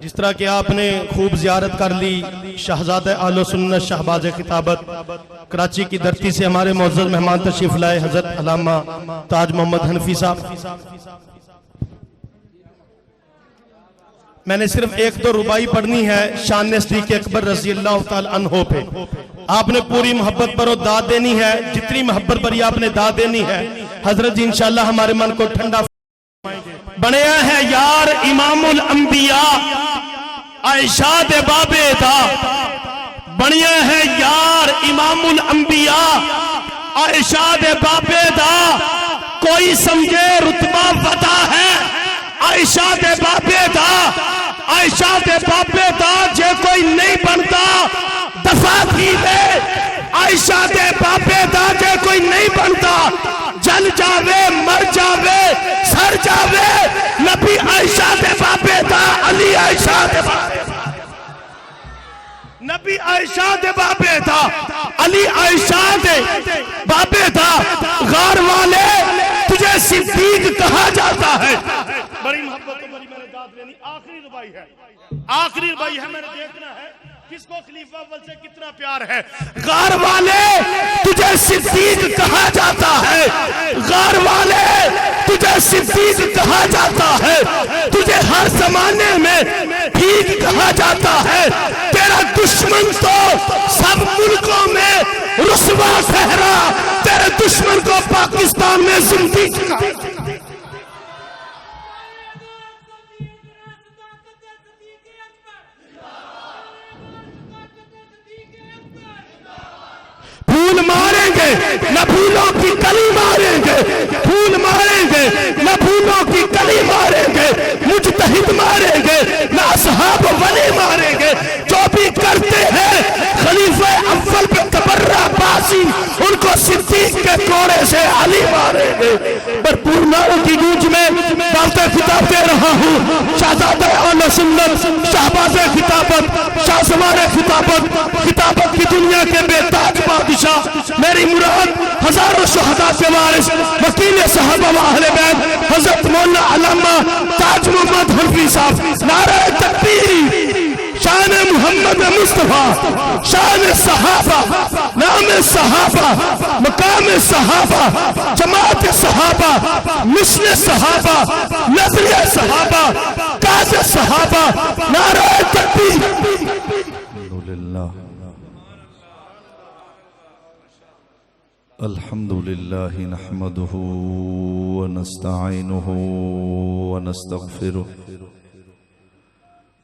جس طرح کہ آپ نے خوب زیارت کر لی شہزادہ اہل سنت شہباز خطابت کراچی کی دھرتی سے ہمارے معزز مہمان تشریف لائے حضرت علامہ تاج محمد حنفی صاحب، میں نے صرف 1-2 ربائی پڑھنی ہے شان صدیق اکبر رضی اللہ تعالی عنہ پہ. آپ نے پوری محبت پر وہ داد دینی ہے، جتنی محبت پر آپ نے داد دینی ہے. حضرت جی انشاءاللہ ہمارے من کو ٹھنڈا بنیا ہے یار امام الانبیاء عائشہ دے بابے دا، بنیا ہے یار امام الانبیاء عائشہ دے بابے دا، کوئی سمجھے رتبہ ودا ہے عائشہ دے بابے دا، عائشہ دے بابے دا جے کوئی نہیں بنتا دفع تھی دے، عائشہ دے بابے دا جے کوئی نہیں بنتا جل جاوے مر جاوے سر جاوے. نبی عائشہ دے بابے دا، علی عائشہ دے بابے دا، نبی عائشہ دے بابے دا، علی عائشہ دے بابے دا. غار والے تجھے صدیق کہا جاتا ہے. بڑی محبت تو بڑی میں نے داد لینی. آخری ربائی ہے، آخری ربائی ہے، میں نے دیکھنا ہے کس کو خلیفہ اول سے کتنا پیار ہے. غار والے تجھے صدیق کہا جاتا ہے، غار والے تجھے صدیق کہا جاتا ہے، تجھے ہر زمانے میں ٹھیک کہا جاتا ہے. تیرا دشمن تو سب ملکوں میں رسوا ٹھہرا، تیرے دشمن کو پاکستان میں زندگی کہا. پھول ماریں گے نہ پھولوں کی کلی ماریں گے، پھول ماریں گے نہ پھولوں کی کلی ماریں گے، مجتہد ماریں گے نہ اصحاب ولی ماریں گے. جو بھی کرتے ہیں خلیفہ اول پہ تبرہ باسی ان کو صدیق کے کوڑے سے علی ماریں گے. بھرپور نعروں کی گونج میں باتیں خطاب دے رہا ہوں. شہزادہ اہل سنت شہباز خطابت شاہ زمان خطابت خطابت کی دنیا کے بے تاج بادشاہ میری مراد ہزاروں شہداء کے وارث وکیل صحابہ و اہل بیت حضرت مولانا علامہ تاج محمد حنفی صاحب. نعرہ تکبیر، شان محمد مصطفیٰ، شان صحابہ، نام صحابہ، مقام صحابہ، جماعت صحابہ، مثل صحابہ، نظر صحابہ، کاز صحابہ. نعرہ تکبیر. الحمد لله نحمده ونستعينه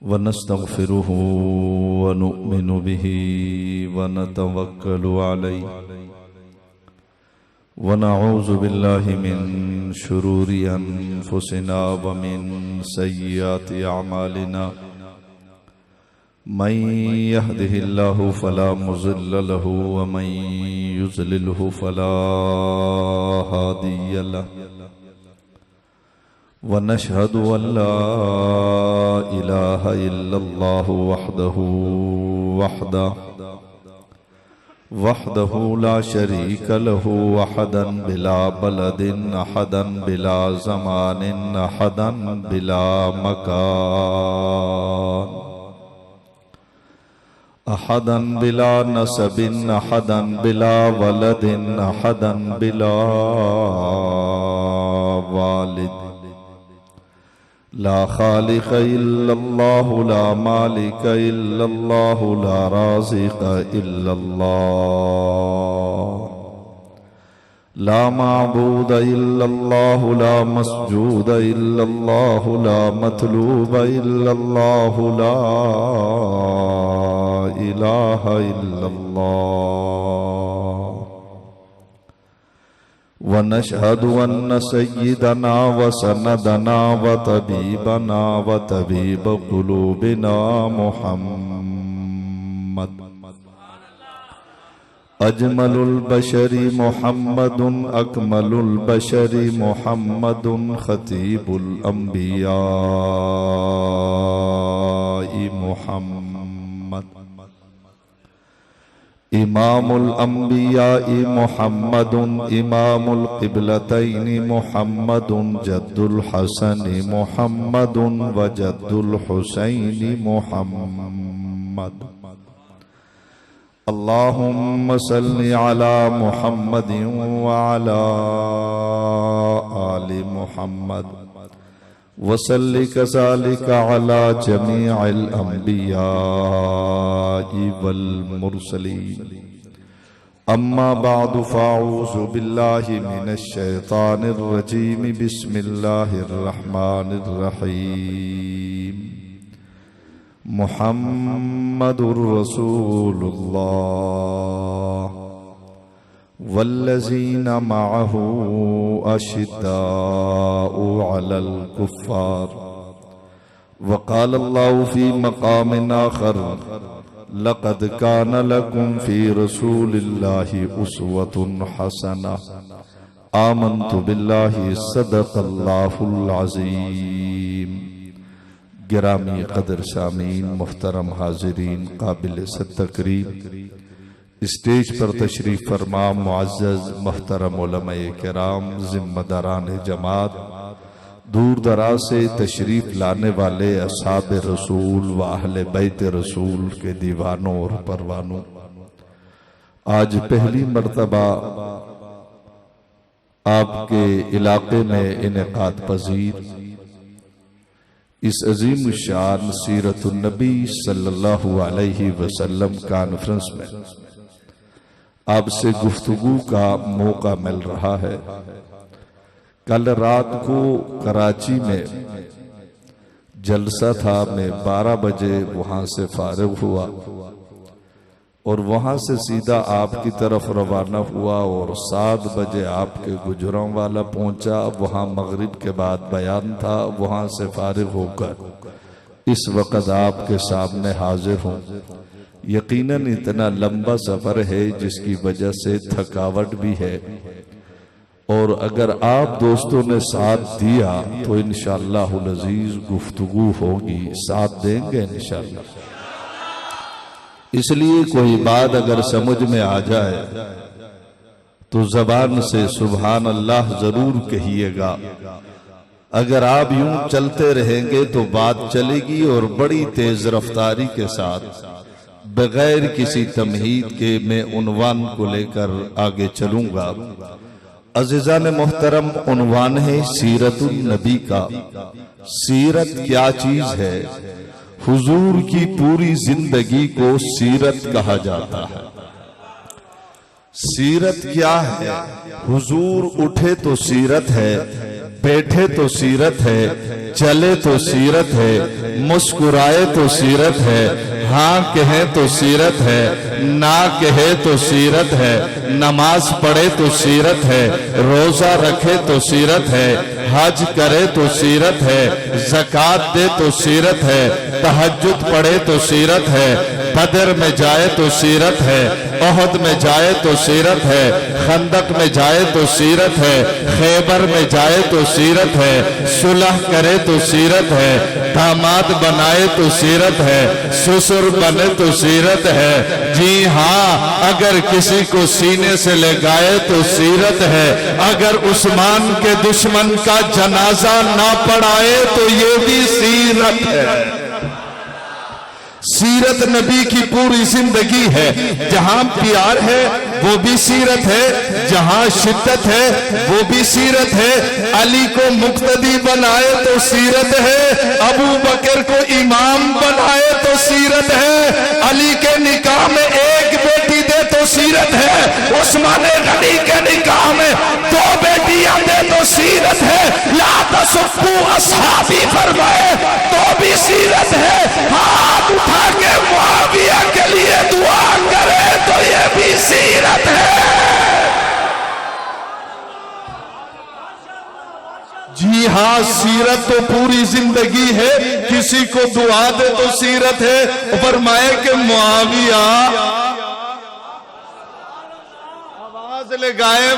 ونستغفره ونؤمن به ونتوكل عليه ونعوذ بالله من شرور أنفسنا ومن سيئات أعمالنا. من يهده الله فلا مضل له ومن يضلله فلا هادي له. ونشهد أن لا إله إلا الله وحده لا شريك له، وحدا بلا بلد، أحدا بلا زمان، أحدا بلا مكان، أحدا بلا نسب، أحدا بلا ولد، أحدا بلا والد. لا خالق إلا الله، لا مالك إلا الله، لا رازق إلا الله، لا معبود إلا الله، لا مسجود إلا الله، لا مطلوب إلا الله، لا إله إلا الله. ونشهد أن سيدنا وسندنا وطبيبنا وطبيب قلوبنا محمد أجمل البشر محمد، أكمل البشر محمد، خطيب الأنبياء محمد. امام الانبیاء محمد امام القبلتین محمد جد الحسن محمد وجد الحسین محمد اللہم صل علی محمد وعلی آل محمد وصل كذلك على جميع الأنبياء والمرسلين أما بعد فأعوذ بالله من الشيطان الرجيم بسم الله الرحمن الرحيم محمد رسول الله والذين معه أشداء على الكفار وقال الله في مقام آخر لقد كان لكم في رسول الله أسوة حسنة آمنت بالله صدق الله العظيم گرامی قدر سامعین محترم حاضرین قابل تکریم اسٹیج پر تشریف فرما معزز محترم علماء کرام ذمہ داران جماعت دور دراز سے تشریف لانے والے اصحاب رسول و اہل بیت رسول کے دیوانوں اور پروانوں، آج پہلی مرتبہ آپ کے علاقے میں انعقاد پذیر اس عظیم الشان سیرت النبی صلی اللہ علیہ وسلم کانفرنس میں آپ سے گفتگو کا موقع مل رہا ہے۔ کل رات کو کراچی میں جلسہ تھا، میں 12 بجے وہاں سے فارغ ہوا اور وہاں سے سیدھا آپ کی طرف روانہ ہوا اور 7 بجے آپ کے گجراں والا پہنچا، وہاں مغرب کے بعد بیان تھا، وہاں سے فارغ ہو کر اس وقت آپ کے سامنے حاضر ہوں۔ یقیناً اتنا لمبا سفر ہے جس کی وجہ سے تھکاوٹ بھی ہے، اور اگر آپ دوستوں نے ساتھ دیا تو انشاءاللہ العزیز گفتگو ہوگی، ساتھ دیں گے انشاءاللہ۔ اس لیے کوئی بات اگر سمجھ میں آ جائے تو زبان سے سبحان اللہ ضرور کہیے گا۔ اگر آپ یوں چلتے رہیں گے تو بات چلے گی اور بڑی تیز رفتاری کے ساتھ بغیر کسی تمہید کے میں عنوان کو لے کر آگے چلوں گا۔ عزیزان محترم، عنوان ہے سیرت النبی کا۔ سیرت کیا چیز ہے؟ حضور کی پوری زندگی کو سیرت کہا جاتا ہے۔ سیرت کیا ہے؟ حضور اٹھے تو سیرت ہے، بیٹھے تو سیرت ہے، چلے تو سیرت ہے، مسکرائے تو سیرت ہے، ہاں کہے تو سیرت ہے، نہ کہے تو سیرت ہے، نماز پڑھے تو سیرت ہے، روزہ رکھے تو سیرت ہے، حج کرے تو سیرت ہے، زکوٰۃ دے تو سیرت ہے، تہجد پڑھے تو سیرت ہے، بدر میں جائے تو سیرت ہے، احد میں جائے تو سیرت ہے، خندق میں جائے تو سیرت ہے، خیبر میں جائے تو سیرت ہے، صلح کرے تو سیرت ہے، داماد بنائے تو سیرت ہے، سسر بنے تو سیرت ہے۔ جی ہاں، اگر کسی کو سینے سے لگائے تو سیرت ہے، اگر عثمان کے دشمن کا جنازہ نہ پڑھائے تو یہ بھی سیرت ہے۔ سیرت نبی کی پوری زندگی ہے۔ جہاں پیار ہے وہ بھی سیرت ہے، جہاں شدت ہے وہ بھی سیرت ہے۔ علی کو مقتدی بنائے تو سیرت ہے، ابو بکر کو امام بنائے تو سیرت ہے، علی کے نکاح میں ایک بیٹی دے تو سیرت ہے، عثمان غنی کے نکاح میں 2 بیٹیاں دے تو سیرت ہے، لا تسبوا اصحابی فرمائے تو بھی سیرت ہے، ہاتھ اٹھا کے معاویہ کے لیے دعا کرے تو یہ بھی سیرت ہے۔ جی ہاں، سیرت تو پوری زندگی ہے، کسی کو دعا دے تو سیرت ہے۔ فرمائے کہ معاویہ آواز لگائے،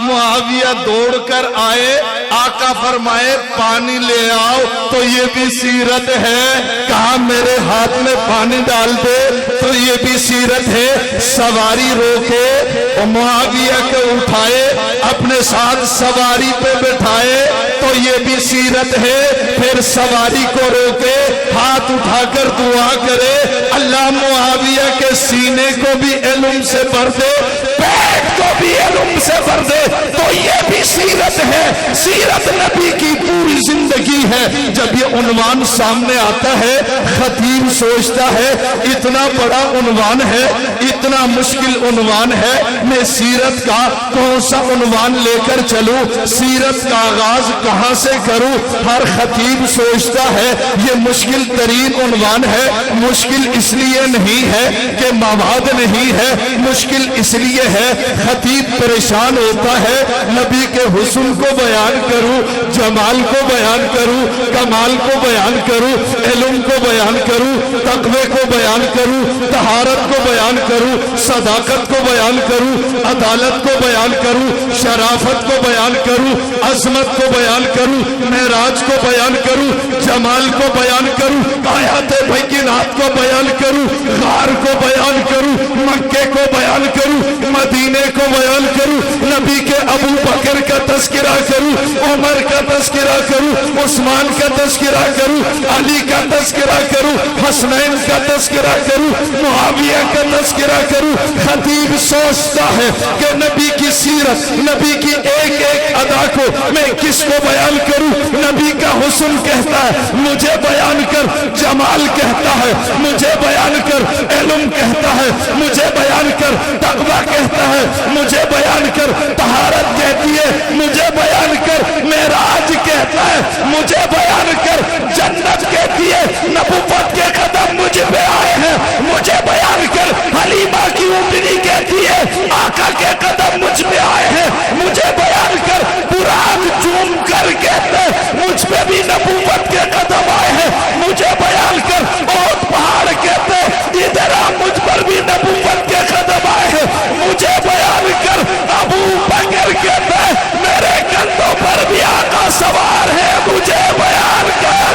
معاویہ دوڑ کر آئے، آقا فرمائے پانی لے آؤ تو یہ بھی سیرت ہے، کہا میرے ہاتھ میں پانی ڈال دے تو یہ بھی سیرت ہے، سواری روکے اور معاویہ کو اٹھائے اپنے ساتھ سواری پہ بٹھائے تو یہ بھی سیرت ہے، پھر سواری کو روکے ہاتھ اٹھا کر دعا کرے اللہ معاویہ کے سینے کو بھی علم سے بھر دے، پیٹ کو بھی علم سے بھر دے تو یہ بھی سیرت ہے۔ سیرت نبی کی پوری زندگی ہے۔ جب یہ عنوان سامنے آتا ہے خطیب سوچتا ہے اتنا بڑا عنوان ہے، اتنا مشکل عنوان ہے، میں سیرت کا کون سا عنوان لے کر چلوں، سیرت کا آغاز کہاں سے کروں؟ ہر خطیب سوچتا ہے یہ مشکل ترین عنوان ہے۔ مشکل اس لیے نہیں ہے کہ مواد نہیں ہے، مشکل اس لیے ہے خطیب پریشان ہوتا ہے نبی کے حسن کو بیان کروں، جمال کو بیان کروں، کمال کو بیان کروں، علم کو بیان کروں، تقوی کو بیان کروں، طہارت کو بیان کروں، صداقت کو بیان کروں، عدالت کو بیان کروں، شرافت کو بیان کروں، عظمت کو بیان کروں، معراج کو بیان کروں، جمال کو بیان کروں، آیات بینات کو بیان کروں، غار کو بیان کروں، مکے کو بیان کروں، مدینے کو بیان کروں، نبی کے ابو بکر کا تذکرہ کروں، عمر کا تذکرہ کروں، عثمان کا تذکرہ کروں، علی کا تذکرہ کروں، حسنین کا تذکرہ کروں، معاویہ کا تذکرہ کروں۔ خطیب سوچتا ہے کہ نبی کی سیرت، نبی کی ایک ایک ادا کو میں کس کو بیان کروں؟ نبی کا حسن کہتا ہے مجھے بیان کر، جمال کہتا ہے مجھے بیان کر، علم کہتا ہے مجھے بیان کر، تقویٰ کہتا ہے مجھے بیان کر، طہارت کہتی ہے مجھے بیان کر، معراج کہتا ہے مجھے بیان کر، جنت کہتی ہے نبوت کے قدم مجھ پہ آئے ہیں مجھے بیان کر، حلیمہ کی اونٹنی کہتی ہے آقا کے قدم مجھ پہ آئے ہیں مجھے بیان کر، براق چوم کر کہتے مجھ پہ بھی نبوت کے قدم آئے ہیں مجھے بیان کر، اونٹ پہاڑ کہتے ادھر مجھ پر بھی نبوت کے قدم آئے ہیں مجھے بیان کر، ابو بکر کہتے میرے کندھوں پر بھی آقا سوار ہے مجھے بیان کر۔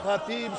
خطیب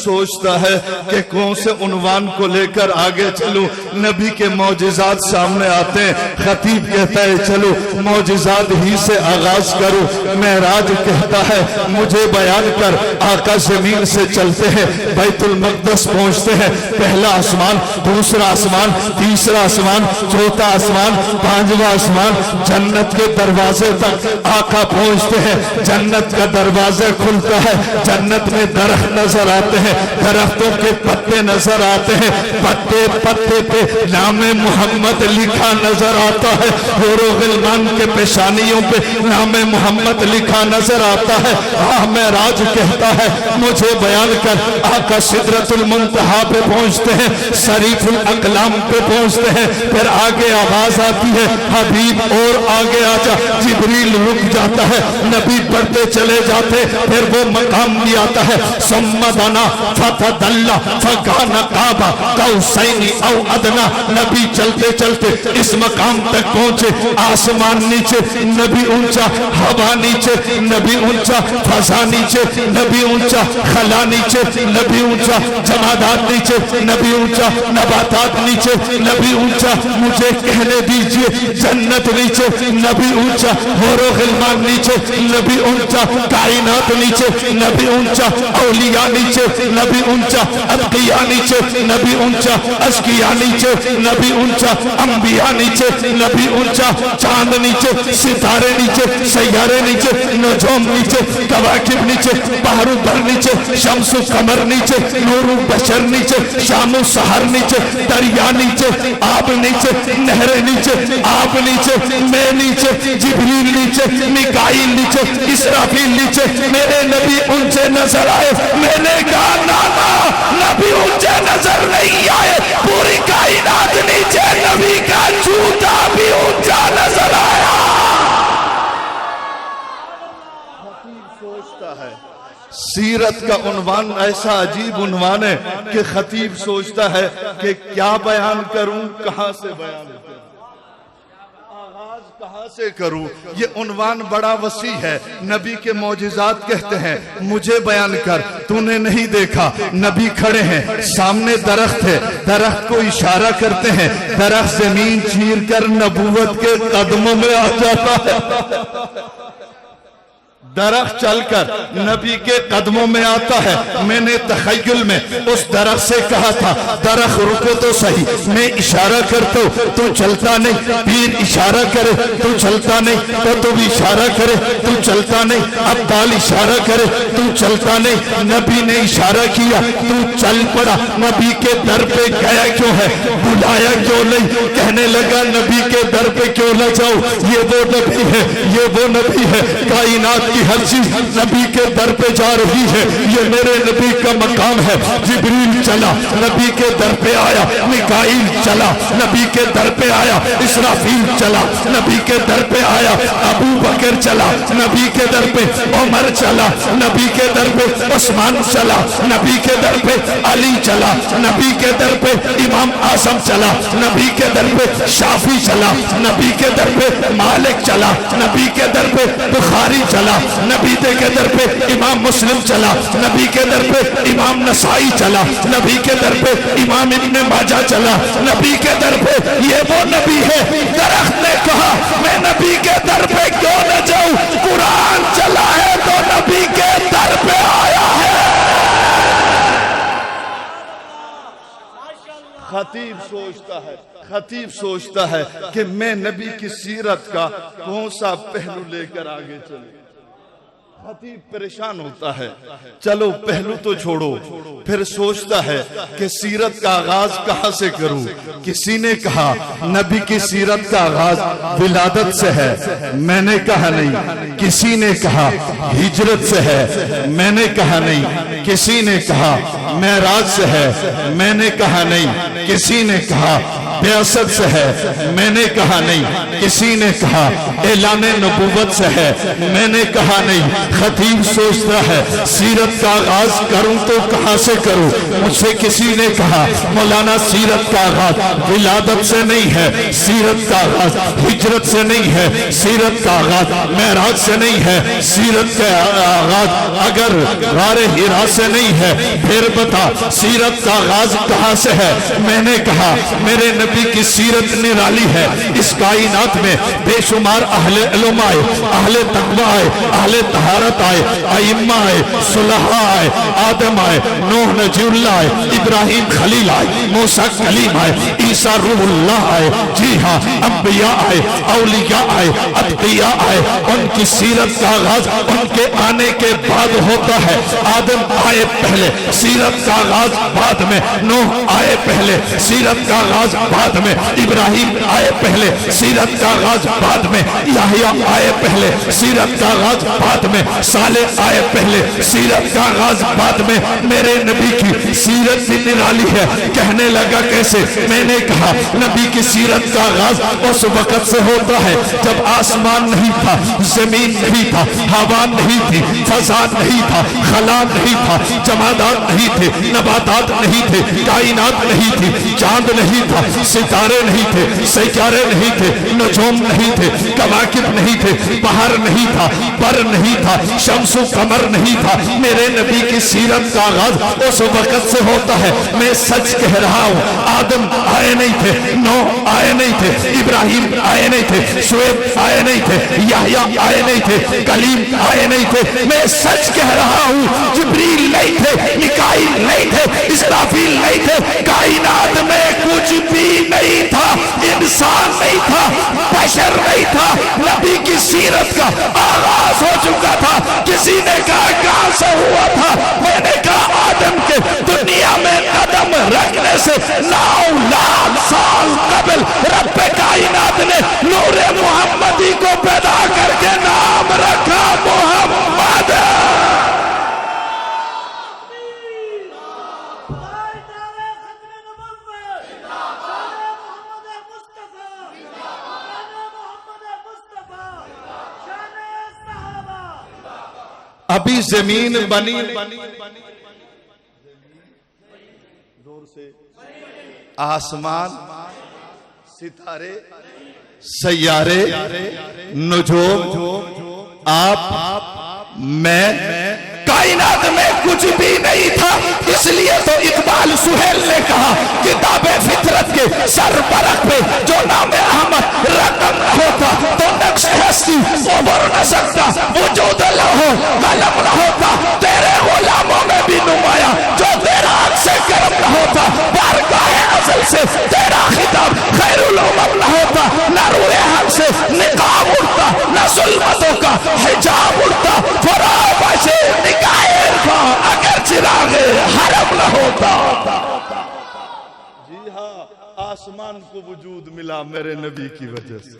سوچتا ہے کہ کون سے عنوان کو لے کر آگے چلوں، نبی کے معجزات سامنے آتے ہیں، خطیب کہتا ہے چلو معجزات ہی سے آغاز کرو، معراج کہتا ہے مجھے بیان کر، آقا زمین سے چلتے ہیں بیت المقدس پہنچتے ہیں، پہلا آسمان، دوسرا آسمان، تیسرا آسمان، چوتھا آسمان، پانچواں آسمان، جنت کے دروازے تک آقا پہنچتے ہیں، جنت کا دروازہ کھلتا ہے، جنت میں درخت نظر آتے ہیں، درختوں کے پتے نظر آتے ہیں، پتے پتے پہ نام محمد لکھا نظر آتا ہے، حور و غلمان کے پیشانیوں پہ نام محمد لکھا نظر آتا ہے۔ معراج کہتا ہے مجھے بیان کر، آقا سدرۃ المنتہا پہ پہنچتے ہیں، صریف الاقلام پہ پہنچتے ہیں، پھر آگے آواز آتی ہے حبیب اور آگے آجا، جبریل رک جاتا ہے، نبی بڑھتے چلے جاتے، پھر وہ مقام بھی آتا ہے سمدنا فتدلہ فکانا قابا قوسین او ادنا، نبی چلتے چلتے اس مقام تک پہنچے، آسمان نیچے نبی اونچا، ہوا نیچے نبی اونچا، فضا نیچے نبی اونچا، خلا نیچے نبی اونچا، جمادات نیچے نبی اونچا، نباتات نیچے نبی اونچا، مجھے کہنے دیجئے جنت نیچے نبی اونچا، حور و غلمان نیچے نبی اونچا، کائنات نیچے نبی اونچا، اولیاء نیچے نبی اونچا، اتقیاء نیچے نبی اونچا، اشقیاء نیچے نبی اونچا، انبیاء نیچے نبی اونچا، چاند نیچے، ستارے نیچے، سیارے نیچے، نجوم نیچے، کواکب نیچے، بحر و بر نیچے، شمس و قمر نیچے، نور و بشر نیچے، شام و سحر نیچے، دریا نیچے، آب نیچے، نہر نیچے، آب نیچے، میں نیچے، جبریل نیچے، میکائیل نیچے، اسرافیل نیچے، میرے نبی اونچے نظر آئے، میں نے کہا نانا نبی اونچے نظر نہیں آئے، پوری کائنات نیچے، نبی کا جوتا بھی اونچا نظر آیا۔ سیرت کا عنوان ایسا عجیب عنوان ہے کہ خطیب سوچتا ہے کہ کیا بیان کروں، کہاں سے بیان کروں، آغاز کہاں سے کروں۔ یہ عنوان بڑا وسیع ہے۔ نبی کے معجزات کہتے ہیں مجھے بیان کر، تو نے نہیں دیکھا، نبی کھڑے ہیں، سامنے درخت ہے، درخت کو اشارہ کرتے ہیں، درخت زمین چیر کر نبوت کے قدموں میں آ جاتا ہے۔ درخت چل کر نبی کے قدموں میں آتا ہے۔ میں نے تخیل میں اس درخت سے کہا تھا درخت رکو تو صحیح، میں اشارہ کرتا ہوں تو چلتا نہیں، پیر اشارہ کرے تو چلتا نہیں، تو بھی اشارہ کرے تو چلتا نہیں، عبدال اشارہ کرے تو چلتا نہیں۔ نبی نے اشارہ کیا تو چل پڑا۔ نبی کے در پہ گیا کیوں ہے، بلایا کیوں نہیں؟ کہنے لگا نبی کے در پہ کیوں نہ جاؤ، یہ وہ نبی ہے، یہ وہ نبی ہے، کائنات کی ہر چیز نبی کے در پہ جا رہی ہے، یہ میرے نبی کا مقام ہے۔ جبریل چلا، نبی کے در پہ آیا، میکائیل چلا، نبی کے در پہ آیا، اسرافیل چلا، نبی کے در پہ آیا، ابو بکر چلا، نبی کے در پہ عمر چلا، نبی کے در پہ عثمان چلا، نبی کے در پہ علی چلا، نبی کے در پہ امام اعظم چلا، نبی کے در پہ شافعی چلا، نبی کے در پہ مالک چلا، نبی کے در پہ بخاری چلا، نبی کے در پہ امام مسلم چلا، نبی کے در پہ امام نسائی چلا، نبی کے در پہ امام ابن ماجہ چلا، نبی کے در پہ یہ وہ نبی ہے۔ درخت نے کہا میں نبی کے در پہ کیوں نہ جاؤں، قرآن چلا ہے تو نبی کے در پہ آیا ہے۔ خطیب سوچتا ہے کہ میں نبی کی سیرت کا کون سا پہلو لے کر آگے چلوں۔ خطیب پریشان ہوتا ہے، چلو پہلو تو چھوڑو، پھر سوچتا ہے کہ سیرت کا آغاز کہاں سے کروں۔ کسی نے کہا نبی کی سیرت کا آغاز ولادت سے ہے، میں نے کہا نہیں۔ کسی نے کہا ہجرت سے ہے، میں نے کہا نہیں۔ کسی نے کہا معراج سے ہے، میں نے کہا نہیں۔ کسی نے کہا بیعت سے ہے، میں نے کہا نہیں۔ کسی نے کہا اعلان نبوت سے ہے، میں نے کہا نہیں۔ خطیب سوچتا ہے سیرت کا آغاز کروں تو کہاں سے کروں۔ مجھ سے کسی نے کہا مولانا سیرت کا آغاز ولادت سے نہیں ہے، سیرت کا آغاز ہجرت سے نہیں ہے، سیرت کا آغاز معراج سے نہیں ہے، سیرت کا آغاز اگر غار حرا سے نہیں ہے، پھر بتا سیرت کا آغاز کہاں سے ہے۔ میں نے کہا میرے نبی کی سیرت نرالی ہے، اس کائنات میں بے شمار اہل علم آئے، اہل تقوی آئے، اہل طہارت آئے، ائمہ آئے، صلحاء آئے، آدم آئے، نوح نجی اللہ آئے، ابراہیم خلیل آئے، موسیٰ کلیم آئے، عیسیٰ روح اللہ آئے، جی ہاں انبیاء آئے، اولیاء آئے، اتقیاء آئے۔ ان کی سیرت کا آغاز ان کے آنے کے بعد ہوتا ہے۔ آدم آئے پہلے، سیرت کا آغاز بعد میں۔ نوح آئے پہلے، سیرت کا آغاز بعد میں۔ ابراہیم آئے پہلے، سیرت کا آغاز بعد میں۔ یحییٰ آئے پہلے، سیرت کا آغاز بعد میں۔ صالح آئے پہلے، سیرت کا آغاز بعد میں۔ میرے نبی کی سیرت بھی نرالی ہے۔ کہنے لگا کیسے؟ میں نے کہا نبی کی سیرت کا آغاز اس وقت سے ہوتا ہے جب آسمان نہیں تھا، زمین نہیں تھا، ہوا نہیں تھی، فضا نہیں تھا، خلا نہیں تھا، جمادات نہیں تھے، نباتات نہیں تھے، کائنات نہیں تھی، چاند نہیں تھا، ستارے نہیں تھے، سیارے نہیں تھے، نجوم نہیں تھے، کواکب نہیں تھے، بہار نہیں تھا، بر نہیں تھا، شمس و قمر نہیں تھا۔ میرے نبی کی سیرت کا آغاز اس وقت سے ہوتا ہے۔ میں سچ کہہ رہا ہوں، آدم آئے نہیں تھے، نوح آئے نہیں تھے، ابراہیم آئے نہیں تھے، شعیب آئے نہیں تھے، یحییٰ آئے نہیں تھے، کلیم آئے نہیں تھے۔ میں سچ کہہ رہا ہوں، جبریل نہیں تھے، میکائیل نہیں تھے، اسرافیل نہیں تھے، کائنات میں کچھ بھی نہیں تھا، انسان نہیں تھا، بشر نہیں تھا۔ نبی کی سیرت کا آغاز ہو چکا تھا۔ کسی نے کہا کہاں سے ہوا تھا؟ میں نے کہا آدم کے دنیا میں قدم رکھنے سے 9 لاکھ سال قبل رب کائنات نے نور محمدی کو پیدا کر کے نام رکھا محمد۔ ابھی زمین بنی آسمان ستارے سیارے نجوم آپ میں کائنات میں کچھ بھی نہیں تھا، اس لیے تو اقبال سہیل نے کہا کتاب فطرت کے سر برق پہ جو نام احمد رقم نہ ہوتا تو نقش ہستی ابھر نہ سکتا، وجود لوح قلم نہ ہوتا تیرے غلاموں میں بھی نمایاں، جو تیرا عکس کرم نہ ہوتا بارگاہ ازل سے تیرا خطاب خیر الامم نہ ہوتا، نہ روح حق سے نقاب اڑتا، نہ ظلمتوں کا حجاب اڑتا، فراب سے نگاہ عرفان اگر چراغ حرم نہ ہوتا۔ جی ہاں، آسمان کو وجود ملا میرے نبی کی وجہ سے،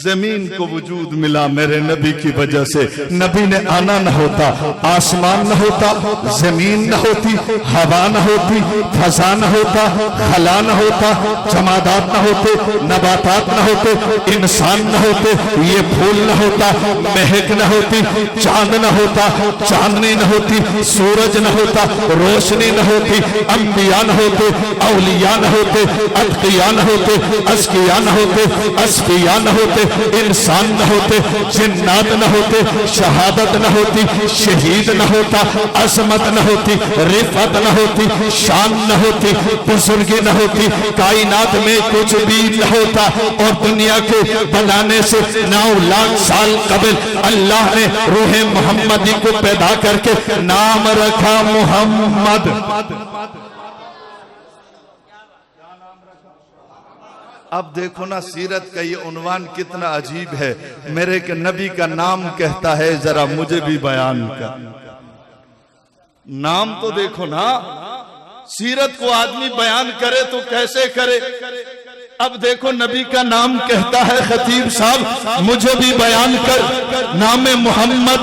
زمین کو وجود ملا میرے نبی کی وجہ سے۔ نبی نے آنا نہ ہوتا، آسمان نہ ہوتا، زمین نہ ہوتی، ہوا نہ ہوتی، فضا نہ ہوتا، خلا نہ ہوتا، جمادات نہ ہوتے، نباتات نہ ہوتے، انسان نہ ہوتے، یہ پھول نہ ہوتا، مہک نہ ہوتی، چاند نہ ہوتا، چاندنی نہ ہوتی، سورج نہ ہوتا، روشنی نہ ہوتی، انبیاء نہ ہوتے، اولیاء نہ ہوتے، اتقیاء نہ ہوتے، ازکیاء نہ ہوتے، اصفیاء نہ ہوتے، انسان نہ ہوتے، جنات نہ ہوتے، شہادت نہ ہوتی، شہید نہ ہوتا، عظمت نہ ہوتی، رفعت نہ ہوتی، شان نہ ہوتی، بزرگی نہ ہوتی، کائنات میں کچھ بھی نہ ہوتا، اور دنیا کے بنانے سے 9 لاکھ سال قبل اللہ نے روح محمدی کو پیدا کر کے نام رکھا محمد۔ اب دیکھو نا سیرت کا یہ عنوان کتنا عجیب ہے، میرے کہ نبی کا نام کہتا ہے ذرا مجھے بھی بیان کر۔ نام تو دیکھو نا، سیرت کو آدمی بیان کرے تو کیسے کرے؟ اب دیکھو نبی کا نام کہتا ہے خطیب صاحب مجھے بھی بیان کر، نام محمد،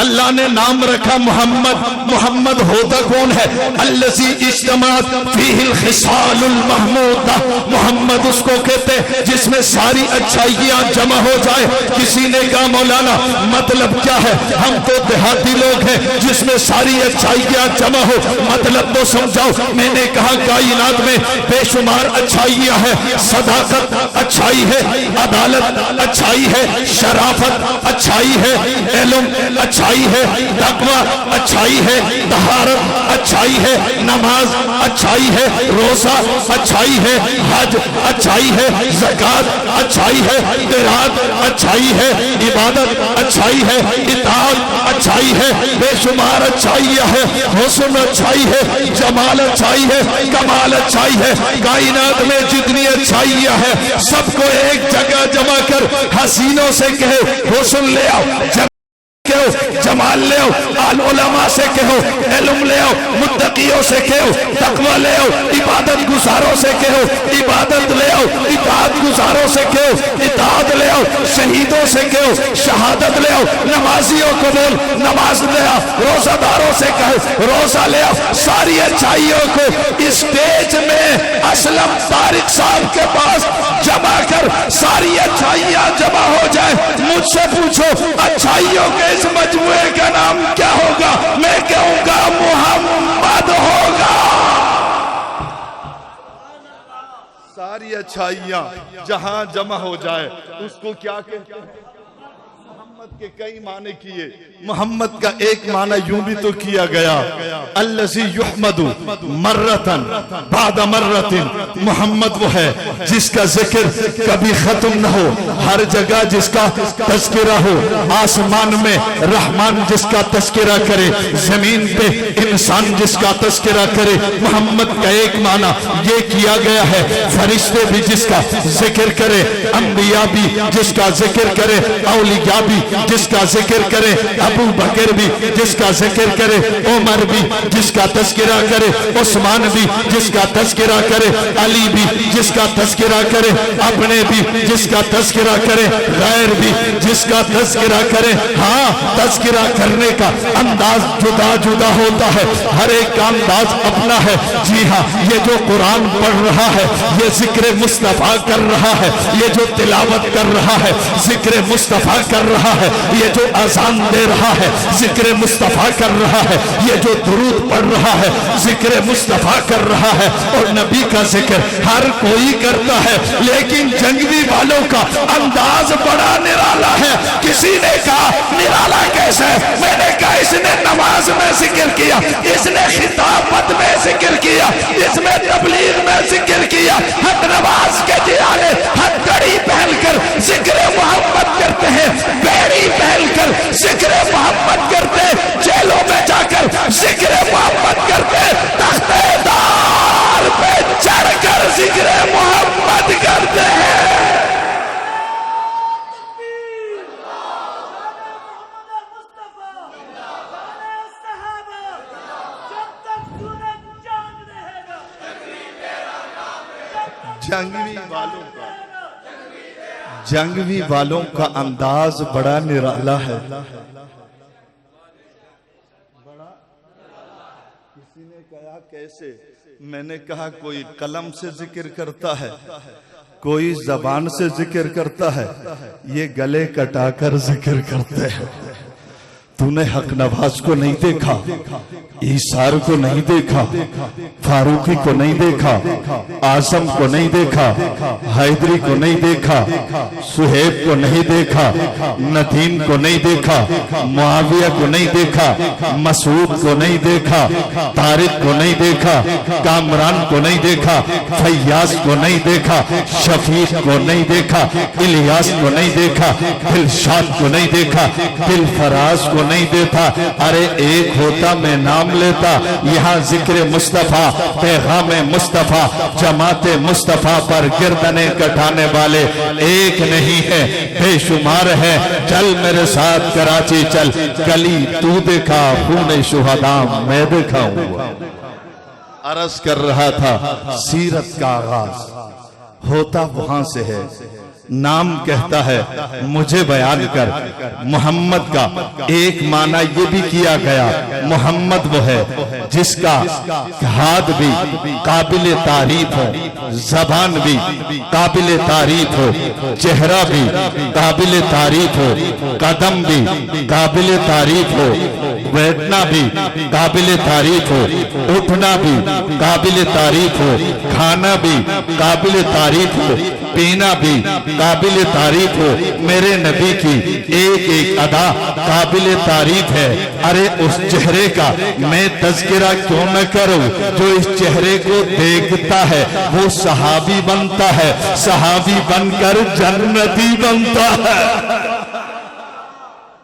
اللہ نے نام رکھا محمد۔ محمد ہوتا کون ہے؟ الذی اجتمعت فیہ الخصال المحمودہ، محمد اس کو کہتے ہیں جس میں ساری اچھائیاں جمع ہو جائے۔ کسی نے کہا مولانا مطلب کیا ہے؟ ہم تو دیہاتی لوگ ہیں، جس میں ساری اچھائیاں جمع ہو، مطلب تو سمجھاؤ۔ میں نے کہا کائنات میں بے شمار اچھائیاں ہیں، صداقت اچھائی ہے، عدالت اچھائی ہے، شرافت اچھائی ہے، علم اچھائی ہے، تقوی اچھائی ہے، طہارت اچھائی ہے، نماز اچھائی ہے، روزہ اچھائی ہے، حج اچھائی ہے، زکوٰۃ اچھائی ہے، قرات اچھائی ہے، عبادت اچھائی ہے، اطاعت اچھائی ہے، بے شمار اچھائیاں ہے، حسن اچھائی ہے، جمال اچھائی ہے، کمال اچھائی ہے۔ کائنات میں جتنی اچھائیاں ہے سب کو ایک جگہ جمع کر حسینوں سے کہے حسن لے آؤ، جمال لے آؤ، علماء سے کہو علم لے آؤ، متقیوں سے کہو تقوی لے آؤ، عبادت گزاروں سے کہو عبادت لے آؤ، اطاعت گزاروں سے کہو اطاعت لے آؤ، شہیدوں سے کہو شہادت لے آؤ، نمازیوں کو بول نماز لے آؤ، روزہ داروں سے کہو روزہ لے آؤ۔ ساری اچھائیوں کو اسٹیج میں اسلم طارق صاحب کے پاس جمع کر، ساری اچھائیاں جمع ہو جائے۔ مجھ سے پوچھو اچھائیوں کے اس مجموعے کا نام کیا ہوگا؟ میں کہوں گا محمد ہوگا۔ ساری اچھائیاں جہاں جمع ہو جائے اس کو کیا کہتے ہیں؟ محمد کے کئی معنی کیے، محمد کا ایک معنی یوں بھی تو کیا گیا الذی یحمد مرتن بعد مرتن، محمد وہ ہے جس کا ذکر کبھی ختم نہ ہو، ہر جگہ جس کا تذکرہ ہو، آسمان میں رحمان جس کا تذکرہ کرے، زمین پہ انسان جس کا تذکرہ کرے۔ محمد کا ایک معنی یہ کیا گیا ہے فرشتے بھی جس کا ذکر کرے، انبیاء بھی جس کا ذکر کرے، اولیاء بھی جس کا ذکر کرے، ابو بکر بھی جس کا ذکر کرے، عمر بھی جس کا تذکرہ کرے، عثمان بھی جس کا تذکرہ کرے، علی بھی جس کا تذکرہ کرے، اپنے بھی جس کا تذکرہ کرے، غیر بھی جس کا تذکرہ کریں، ہاں تذکرہ کرنے کا انداز جدا جدا ہوتا ہے، ہر ایک کا انداز اپنا ہے۔ جی ہاں، یہ جو قرآن پڑھ رہا ہے یہ ذکر مصطفیٰ کر رہا ہے، یہ جو تلاوت کر رہا ہے ذکر مصطفیٰ کر رہا ہے، یہ جو اذان دے رہا ہے ذکر مصطفیٰ کر رہا ہے، یہ جو درود پڑھ رہا ہے ذکر مصطفیٰ کر رہا ہے۔ اور نبی کا ذکر ہر کوئی کرتا ہے، لیکن جنگوی والوں کا انداز بڑا نرالا ہے۔ کسی نے کہا نرالا کیسے؟ میں نے کہا اس نے نماز میں ذکر کیا، اس نے خطابت میں ذکر کیا، اس میں تبلیغ میں ذکر کیا۔ ہم نماز کے جیانے ہم گڑی پہن کر ذکر محمد کرتے ہیں، بیڑی پہن کر ذکر محمد کرتے ہیں، جیلوں میں جا کر ذکر محمد کرتے ہیں، تختے دار پہ چڑھ کر ذکر محمد کرتے ہیں۔ جنگوی والوں کا انداز بڑا نرالا ہے۔ کسی نے کہا کیسے؟ میں نے کہا کوئی قلم سے ذکر کرتا ہے، کوئی زبان سے ذکر کرتا ہے، یہ گلے کٹا کر ذکر کرتے ہیں۔ تو نے حق نواز کو نہیں دیکھا، عیسار کو نہیں دیکھا، فاروقی کو نہیں دیکھا، اعظم کو نہیں دیکھا، حیدری کو نہیں دیکھا، سہیب کو نہیں دیکھا، ندیم کو نہیں دیکھا، معاویہ کو نہیں دیکھا، مسعود کو نہیں دیکھا، طارق کو نہیں دیکھا، کامران کو نہیں دیکھا، فیاض کو نہیں دیکھا، شفیق کو نہیں دیکھا، الیاس کو نہیں دیکھا، دلشاد کو نہیں دیکھا، دلفراز کو نہیں دیتا۔ ارے ایک ہوتا میں نام لیتا۔ یہاں ذکر مصطفیٰ، پیغام مصطفیٰ، جماعت مصطفیٰ پر گردنیں کٹانے والے ایک نہیں ہے، بے شمار ہے۔ چل میرے ساتھ کراچی چل، گلی تو دیکھا، خون شہداء میں دیکھا ہوں۔ عرض کر رہا تھا سیرت کا آغاز ہوتا وہاں سے ہے۔ نام کہتا ہے مجھے بیان کر۔ محمد کا ایک معنی یہ بھی کیا گیا، محمد وہ ہے جس کا ہاتھ بھی قابل تعریف ہو، زبان بھی قابل تعریف ہو، چہرہ بھی قابل تعریف ہو، قدم بھی قابل تعریف ہو، بیٹھنا بھی قابل تعریف ہو، اٹھنا بھی قابل تعریف ہو، کھانا بھی قابل تعریف ہو، پینا بھی قابل تعریف ہو۔ میرے نبی کی ایک ایک ادا قابل تعریف ہے۔ ارے اس چہرے کا میں تذکرہ کیوں نہ کروں؟ جو اس چہرے کو دیکھتا ہے وہ صحابی بنتا ہے، صحابی بن کر جنتی بنتا ہے۔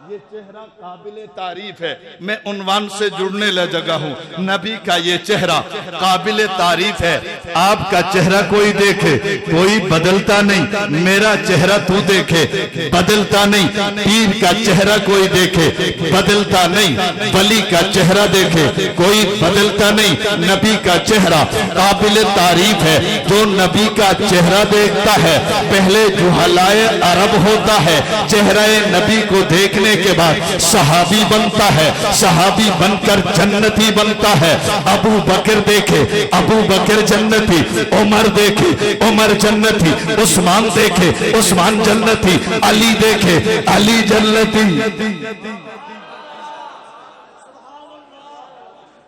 یہ چہرہ قابل تعریف ہے۔ میں عنوان سے جڑنے لگا ہوں، نبی کا یہ چہرہ قابل تعریف ہے۔ آپ کا چہرہ کوئی دیکھے کوئی بدلتا نہیں، میرا چہرہ تو دیکھے بدلتا نہیں، پیر کا چہرہ کوئی دیکھے بدلتا نہیں، ولی کا چہرہ دیکھے کوئی بدلتا نہیں۔ نبی کا چہرہ قابل تعریف ہے۔ جو نبی کا چہرہ دیکھتا ہے پہلے جہلائے عرب ہوتا ہے، چہرہ نبی کو دیکھنے کے بعد صحابی بنتا ہے، صحابی بن کر جنتی بنتا ہے۔ ابو بکر دیکھے ابو بکر جنتی، عمر دیکھے عمر جنتی، عثمان دیکھے عثمان جنتی، علی دیکھے علی جنتی۔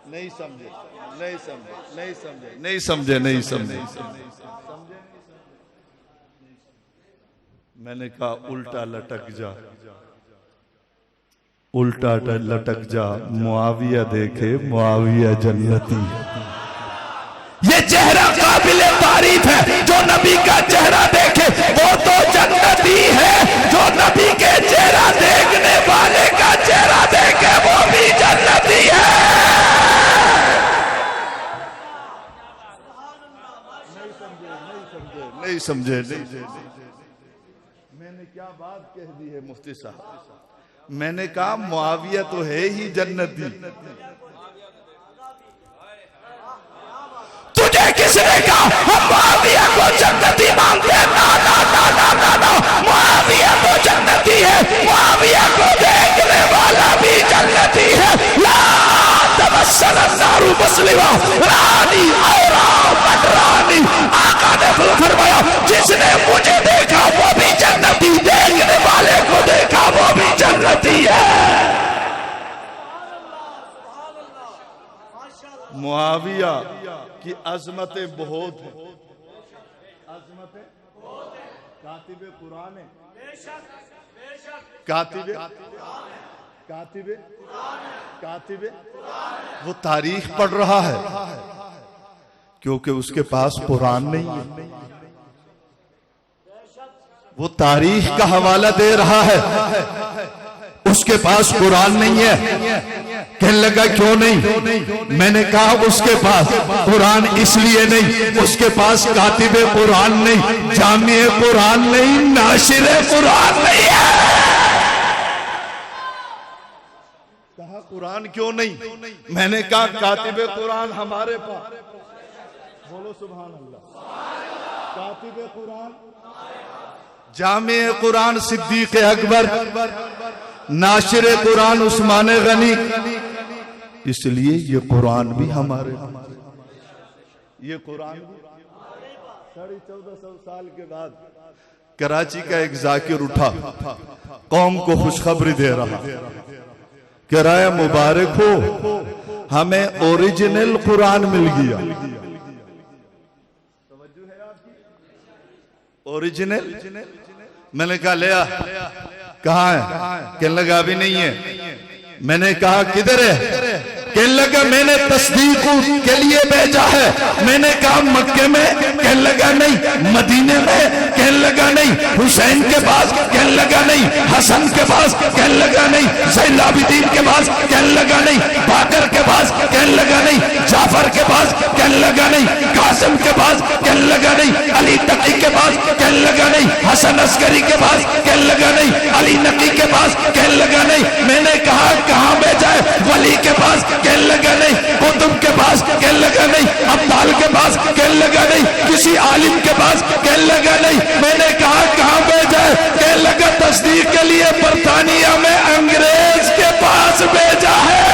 نہیں سمجھے نہیں سمجھے نہیں سمجھے نہیں سمجھے نہیں سمجھے۔ میں نے کہا الٹا لٹک جا، الٹا لٹک جا، معاویہ دیکھے معاویہ جنتی۔ یہ چہرہ قابل تعریف ہے۔ جو نبی کا چہرہ دیکھے وہ تو جنتی ہے، جو نبی کے چہرہ دیکھنے والے کا چہرہ دیکھے وہ بھی جنتی ہے۔ نہیں سمجھے میں نے کیا بات کہہ دی ہے مفتی صاحب؟ میں نے کہا معاویہ تو ہے ہی جنتی۔ تجھے کس نے کہا ہم معاویہ کو جنتی مانتے ہیں؟ نا نا نا نا نا نا، معاویہ تو جنتی ہے، جس نے مجھے دیکھا وہ بھی جنتی، دیکھنے والے کو دیکھا وہ بھی جنتی ہے۔ معاویہ کی عظمتیں بہت ہیں، عظمتیں کاتب قرآن ہے، کاتب وہ تاریخ پڑھ رہا ہے کیونکہ اس کے پاس قرآن نہیں ہے، وہ تاریخ کا حوالہ دے رہا ہے، اس کے پاس قرآن نہیں ہے۔ کہنے لگا کیوں نہیں؟ میں نے کہا اس کے پاس قرآن اس لیے نہیں، اس کے پاس کاتب قرآن نہیں، جامع قرآن نہیں، ناشر قرآن نہیں ہے۔ کہا قرآن کیوں نہیں؟ میں نے کہا کاتب قرآن ہمارے پاس، بولو سبحان اللہ، کاتب قرآن، جامع قرآن صدیق اکبر، ناشر قرآن عثمان غنی، اس لیے یہ قرآن بھی ہمارے، یہ قرآن بھی 1450 سال کے بعد کراچی کا ایک ذاکر اٹھا، قوم کو خوشخبری دے رہا، کہہ رہا ہے مبارک ہو، ہمیں اوریجنل قرآن مل گیا۔ اوریجنل؟ میں نے کہا لیا، کہاں ہے؟ کہنے لگا ابھی نہیں ہے۔ میں نے کہا کدھر ہے؟ کہنے لگا میں نے تصدیق کے لیے بھیجا ہے۔ میں نے کہا مکے میں؟ کہنے لگا نہیں۔ مدینے میں؟ کہنے لگا نہیں۔ حسین کے پاس؟ کہنے لگا نہیں۔ حسن کے پاس؟ کہنے لگا نہیں۔ زین العابدین کے پاس؟ کہنے لگا نہیں۔ باقر کے پاس؟ کہنے لگا نہیں۔ جعفر کے پاس؟ کہنے لگا نہیں۔ قاسم کے پاس؟ کہنے لگا نہیں۔ علی تقی کے پاس؟ کہنے لگا نہیں۔ حسن عسکری کے پاس؟ کہنے لگا نہیں۔ علی نقی کے پاس؟ کہنے لگا نہیں۔ میں نے کہا کہاں بھیجا ہے؟ ولی کے پاس؟ کہنے لگا نہیں۔ قطب کے پاس؟ کہنے لگا نہیں۔ ابدال کے پاس؟ کہنے لگا نہیں۔ کسی عالم کے پاس؟ کہنے لگا نہیں۔ میں نے کہا کہاں بھیجا ہے؟ کہنے لگا تصدیق کے لیے برطانیہ میں انگریز کے پاس بھیجا ہے۔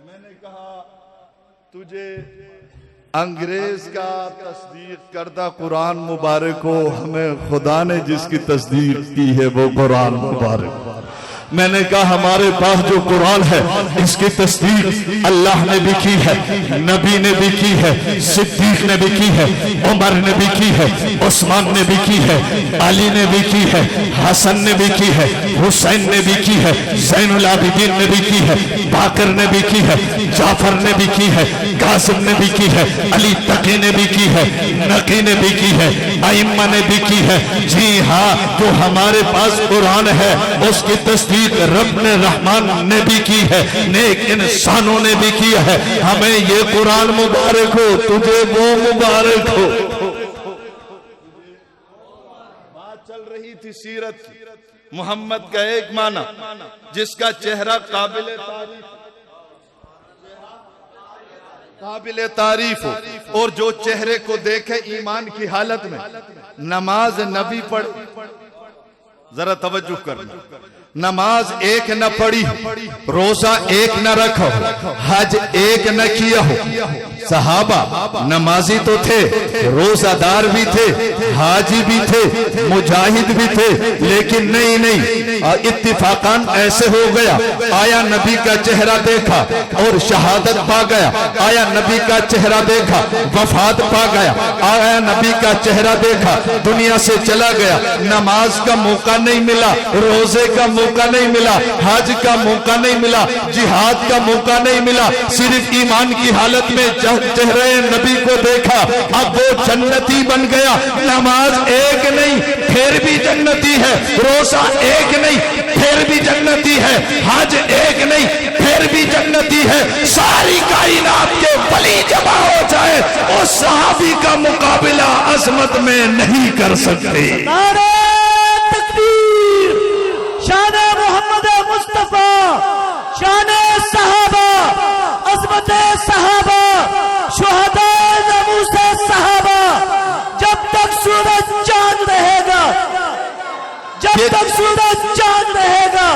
میں نے کہا تجھے انگریز کا تصدیق کردہ قرآن مبارک ہو، ہمیں خدا نے جس کی تصدیق کی ہے وہ قرآن مبارک۔ میں نے کہا ہمارے پاس جو قرآن ہے اس کی تصدیق اللہ نے بھی کی ہے، نبی نے بھی کی ہے، صدیق نے بھی کی ہے، عمر نے بھی کی ہے، عثمان نے بھی کی ہے، علی نے بھی کی ہے، حسن نے بھی کی ہے، حسین نے بھی کی ہے، زین العابدین نے بھی کی ہے، باقر نے بھی کی ہے، جعفر نے بھی کی ہے، قاسم نے بھی کی ہے، علی تقی نے بھی کی ہے، نقی نے بھی کی ہے، ائمہ نے بھی کی ہے۔ جی ہاں، جو ہمارے پاس قرآن ہے اس کی تصدیق رب نے رحمان نے بھی کی ہے، نیک انسانوں نے بھی کیا ہے۔ ہمیں یہ قرآن مبارک ہو، تجھے وہ مبارک ہو۔ بات چل رہی تھی سیرت کی، محمد کا ایک معنی جس کا چہرہ قابل تعریف ہو، اور جو چہرے کو دیکھے ایمان کی حالت میں نماز نبی پڑھ، ذرا توجہ کرنا، نماز ایک نہ پڑھی، روزہ ایک نہ رکھو، حج ایک نہ کیا ہو۔ صحابہ نمازی تو تھے، روزہ دار بھی تھے، حاجی بھی تھے، مجاہد بھی تھے، لیکن نہیں اتفاقاً ایسے ہو گیا، آیا نبی کا چہرہ دیکھا اور شہادت پا گیا، آیا نبی کا چہرہ دیکھا وفات پا گیا، آیا نبی کا چہرہ دیکھا دنیا سے چلا گیا، نماز کا موقع نہیں ملا، روزے کا موقع نہیں ملا، حج کا موقع نہیں ملا، جہاد کا موقع نہیں ملا، صرف ایمان کی حالت میں چہرے نبی کو دیکھا، اب وہ جنتی بن گیا۔ نماز ایک نہیں پھر بھی جنتی ہے، روزہ ایک نہیں پھر بھی جنتی ہے، حج ایک نہیں پھر بھی جنتی ہے۔ ساری کائنات کے ولی جمع ہو جائے اس صحابی کا مقابلہ عظمت میں نہیں کر سکتے۔ نعرہ تکبیر، شان محمد مصطفیٰ، شان صحابہ، عظمت صحابہ، شہداء ناموس صحابہ۔ جب تک سورج چاند رہے گا، جب تک سورج چاند رہے گا،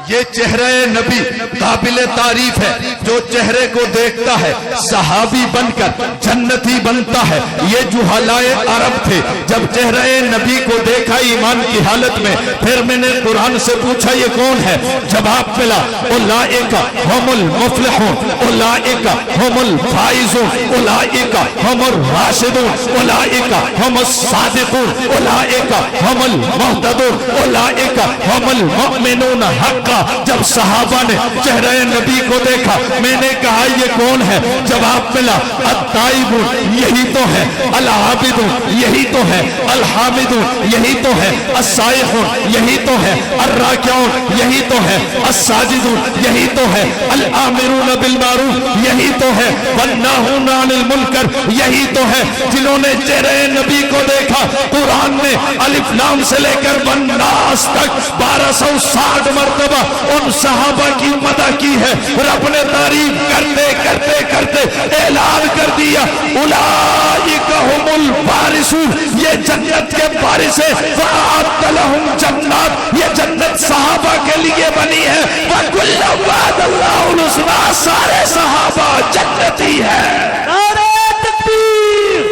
یہ چہرہ نبی قابل تعریف ہے، جو چہرے کو دیکھتا ہے صحابی بن کر جنتی بنتا ہے۔ یہ جہالائے عرب تھے، جب چہرہ نبی کو دیکھا ایمان کی حالت میں، پھر میں نے قرآن سے پوچھا یہ کون ہے؟ جواب ملا اولئک هم المفلحون، اولئک هم الفائزون، اولئک هم الراشدون، اولئک هم الصادقون، اولئک هم المهتدون، اولئک هم المؤمنون حقا۔ جب صحابہ نے چہرہ نبی کو دیکھا، میں نے کہا یہ کون ہے؟ جواب ملا التائبون یہی تو ہے، العابدون یہی تو ہے، الحامدون یہی تو ہے، السائحون یہی تو ہے، الراکعون یہی تو ہے، الساجدون یہی تو ہے، الآمرون بالمعروف یہی تو ہے، والناہون عن المنکر یہی تو ہے۔ جنہوں نے چہرہ نبی کو دیکھا، قرآن نے الف لام سے لے کر والناس تک 1260 مرتبہ ان صحابہ کی مدح کی ہے۔ رب نے تعریف کرتے کرتے کرتے اعلان کر دیا اولئک هم الوارثون، یہ جنت کے وارث ہیں، وَأَعَدَّ لَهُمْ جنات، یہ جنت صحابہ کے لیے بنی ہے، وَكُلًّا وَعَدَ اللَّهُ الْحُسْنَىٰ، سارے صحابہ جنتی ہیں۔ نعرہ تکبیر،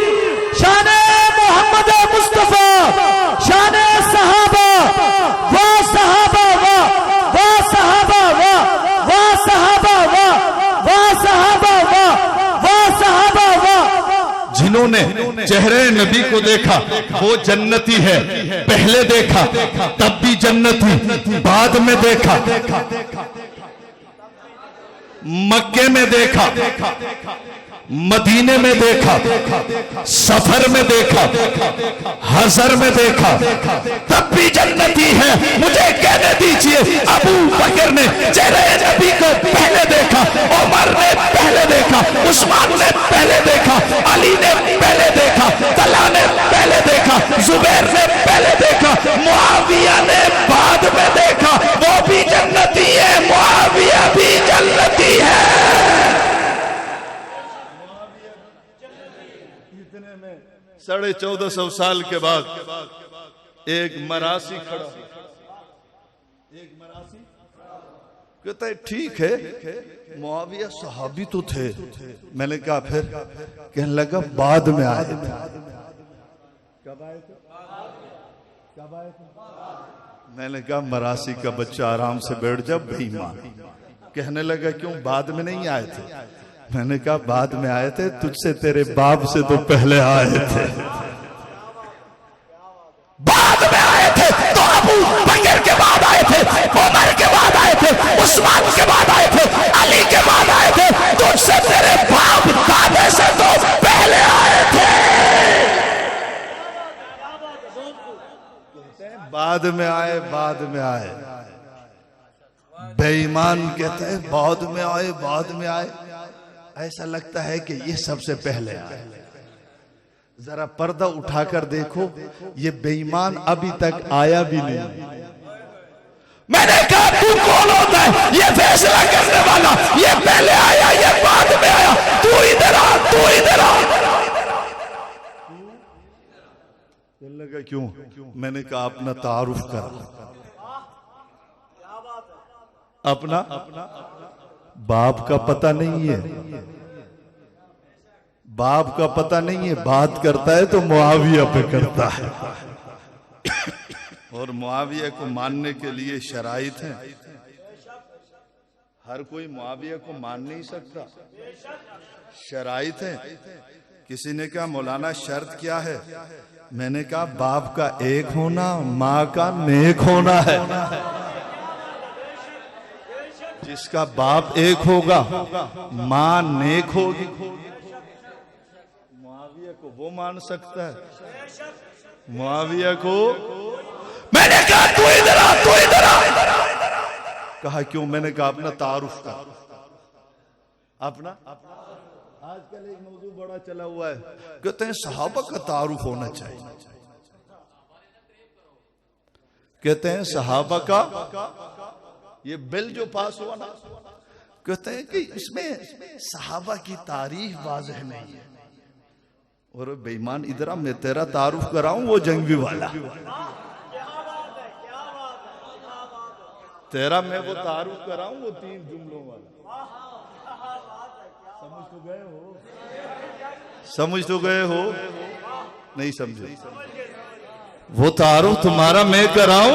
شان محمد مصطفیٰ، شان صحابہ، واہ صحابہ واہ، واہ صحابہ واہ، واہ صحابہ واہ، واہ صحابہ واہ، واہ صحابہ واہ۔ جنہوں نے چہرے نبی کو دیکھا وہ جنتی ہے، پہلے دیکھا تب بھی جنتی، بعد میں دیکھا، مکے میں دیکھا، مدینے میں دیکھا، سفر میں دیکھا، حضر میں دیکھا، تب بھی جنتی ہے۔ مجھے کہنے دیجئے ابو بکر نے چہرے نبی کو پہلے دیکھا، عمر نے پہلے دیکھا، عثمان نے پہلے دیکھا، علی نے پہلے دیکھا، طلحہ نے پہلے دیکھا، زبیر نے پہلے دیکھا، معاویہ نے بعد میں دیکھا، وہ بھی جنتی ہے، معاویہ بھی جنتی ہے۔ 1450 سال کے بعد ایک مراسی کھڑا، ایک مراسی کہتا ہے ٹھیک ہے معاویہ صحابی تو تھے، میں نے کہا پھر؟ کہنے لگا بعد میں آئے تھے۔ کب آئے تھے؟ کب آئے تھے؟ میں نے کہا مراسی کا بچہ آرام سے بیٹھ جا بے ایمان۔ کہنے لگا کیوں بعد میں نہیں آئے تھے؟ میں نے کہا بعد میں آئے تھے، تجھ سے تیرے باپ سے تو پہلے آئے تھے۔ بعد میں آئے تھے تو ابو بکر کے بعد آئے تھے، عمر کے بعد آئے تھے، عثمان کے بعد آئے تھے، علی کے بعد آئے تھے، تجھ سے تیرے باپ دادے سے تو پہلے آئے تھے۔ بعد میں آئے، بعد میں آئے۔ بے ایمان کہتے ہیں بعد میں آئے، بعد میں آئے۔ ایسا لگتا ہے کہ یہ سب سے پہلے آئے۔ ذرا پردہ اٹھا کر دیکھو، یہ بے ایمان ابھی تک آیا بھی نہیں۔ میں نے کہا تو کون ہوتا ہے یہ فیصلہ کرنے والا؟ یہ پہلے آیا، یہ بعد میں آیا؟ تو ادھر آ، تو ادھر آ۔ لگا کیوں؟ میں نے کہا اپنا تعارف کر، اپنا باپ کا پتہ نہیں ہے، باپ کا پتہ نہیں ہے، بات کرتا ہے تو معاویہ پہ کرتا ہے، اور معاویہ کو ماننے کے لیے شرائط ہیں۔ ہر کوئی معاویہ کو مان نہیں سکتا، شرائط ہیں۔ کسی نے کہا مولانا شرط کیا ہے؟ میں نے کہا باپ کا ایک ہونا، ماں کا نیک ہونا ہے۔ جس کا باپ ایک ہوگا، ماں نیک ہوگی، معاویہ کو وہ مان سکتا ہے؟ معاویہ کو میں نے کہا تو ادھر آ، تو ادھر آ۔ کہا کیوں؟ میں نے کہا اپنا تعارف کر، اپنا۔ آج کل ایک موضوع بڑا چلا ہوا ہے، کہتے ہیں صحابہ کا تعارف ہونا چاہیے، کہتے ہیں صحابہ کا یہ بل جو پاس ہوا نا، کہتے ہیں کہ اس میں صحابہ کی تعریف واضح نہیں ہے۔ اور بے ایمان ادھر میں تیرا تعارف کراؤں وہ جنگوی والا، تیرا میں وہ تعارف کراؤں وہ 3 جملوں والا. سمجھ تو گئے ہو نہیں سمجھے؟ وہ تعارف تمہارا میں کراؤں.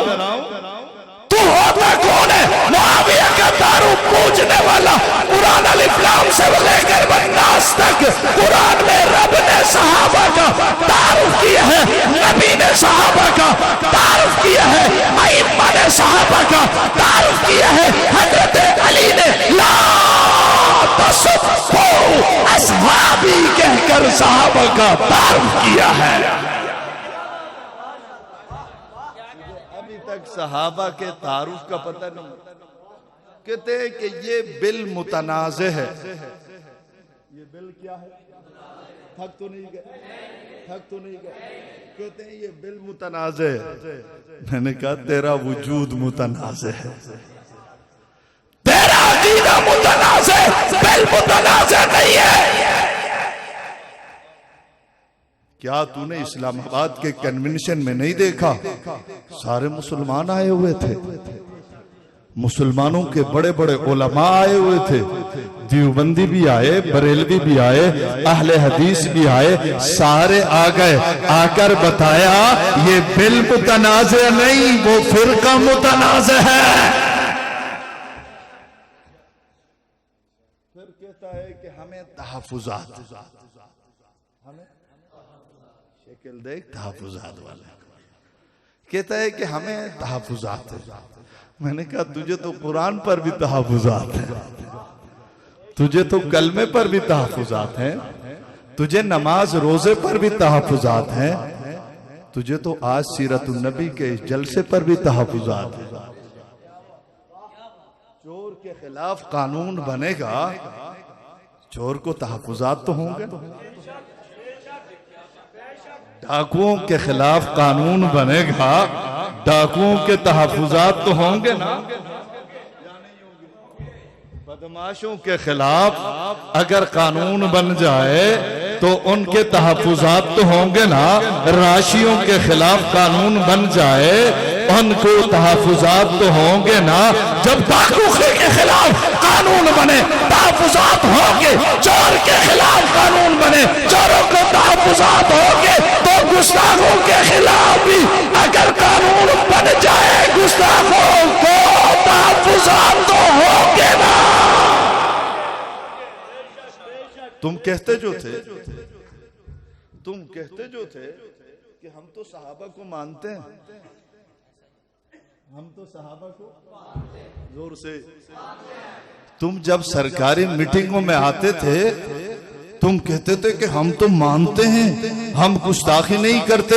تو ہوتا کون ہے؟ معاویہ کا تعارف پوچھنے والا. قرآن الف لام سے لے کر والناس تک قرآن میں رب نے صحابہ کا تعارف کیا ہے, نبی نے صحابہ کا تعارف کیا ہے, ائمہ نے صحابہ کا تعارف کیا ہے. حضرت علی نے لا تصفو اصحابی کہہ کر صحابہ کا تعارف کیا ہے. تک صحابہ کے تعارف کا پتہ نہیں. کہتے ہیں کہ یہ بالمتنازع ہے. یہ بل کیا ہے؟ تھک تو نہیں گئے. کہتے ہیں یہ بالمتنازع ہے. میں نے کہا تیرا وجود متنازع ہے. تیرا عقیدہ متنازع بالمتنازع نہیں ہے. کیا تو نے اسلام آباد کے کنونشن میں نہیں دیکھا؟ سارے مسلمان آئے ہوئے تھے, مسلمانوں کے بڑے بڑے علماء آئے ہوئے تھے. دیوبندی بھی آئے, بریلوی بھی آئے, اہل حدیث بھی آئے, سارے آ گئے. آ کر بتایا یہ بالمتنازع نہیں, وہ فرقہ متنازع ہے. پھر کہتا ہے کہ ہمیں تحفظات, شکل دیکھ تحفظات والا, کہتا ہے کہ ہمیں تحفظات ہے. میں نے کہا تجھے تو قرآن پر بھی تحفظات ہیں, تجھے تو کلمے پر بھی تحفظات ہیں, تجھے نماز روزے پر بھی تحفظات ہیں, تجھے تو آج سیرت النبی کے جلسے پر بھی تحفظات ہیں. چور کے خلاف قانون بنے گا, چور کو تحفظات تو ہوں گے. ڈاکوؤں کے خلاف قانون بنے گا, ڈاکوؤں کے تحفظات تو ہوں گے نا. بدماشوں کے خلاف اگر قانون بن جائے تو ان کے تحفظات تو ہوں گے نا. راشیوں کے خلاف قانون بن جائے ان کو تحفظات تو ہوں گے نا. جب ڈاکو کے خلاف قانون بنے تحفظات ہوں گے, چور کے خلاف قانون بنے چوروں کو تحفظات ہوں گے, تو گستاخوں کے خلاف بھی اگر قانون بن جائے گستاخوں کو تحفظات تو ہوں گے نا. تم کہتے جو تھے کہ ہم تو صحابہ کو مانتے ہیں, ہم تو صحابہ کو زور سے. تم جب سرکاری میٹنگوں میں آتے تھے تم کہتے تھے کہ ہم تو مانتے ہیں, ہم گستاخی نہیں کرتے.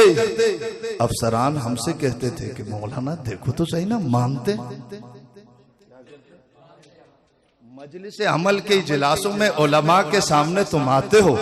افسران ہم سے کہتے تھے کہ مولانا دیکھو تو صحیح نا, مانتے. مجلس عمل کے اجلاسوں میں علماء کے سامنے تم آتے ہو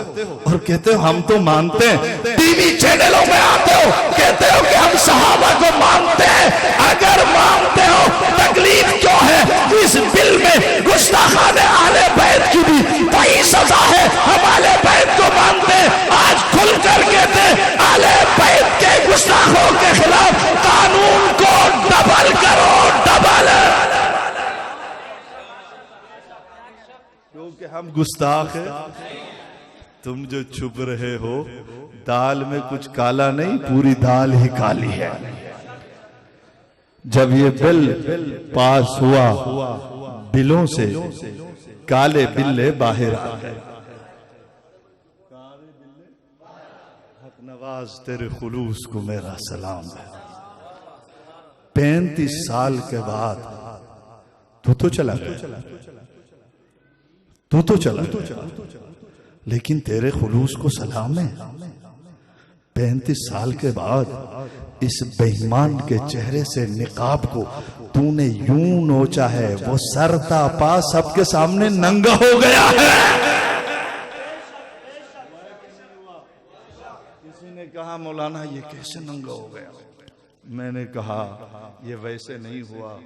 اور کہتے ہو ہم تو مانتے ہیں. ٹی وی چینلوں میں آتے ہو کہتے ہو کہ ہم صحابہ کو مانتے ہیں. اگر مانتے ہو تکلیف کیوں ہے؟ اس بل میں گستاخان اہل بیت کی بھی وہی سزا ہے. ہم اہل بیت کو مانتے ہیں, آج کھل کر کہتے ہیں اہل بیت کے گستاخوں کے خلاف قانون کو ڈبل کرو, ڈبل. کیونکہ ہم گستاخ ہیں. تم جو چھپ رہے ہو دال میں کچھ کالا نہیں, پوری دال ہی کالی ہے. جب یہ بل پاس ہوا بلوں سے کالے بلے باہر آ گئے. حق نواز تیرے خلوص کو میرا سلام ہے. 35 سال کے بعد تو چلا گیا, تو چلا لیکن تیرے خلوص کو سلام ہے. 35 سال کے بعد اس بے ایمان کے چہرے سے نقاب کو تو نے یوں نوچا ہے, وہ سر تا پا سب کے سامنے ننگا ہو گیا ہے. کسی نے کہا مولانا یہ کیسے ننگا ہو گیا؟ میں نے کہا یہ ویسے نہیں ہوا,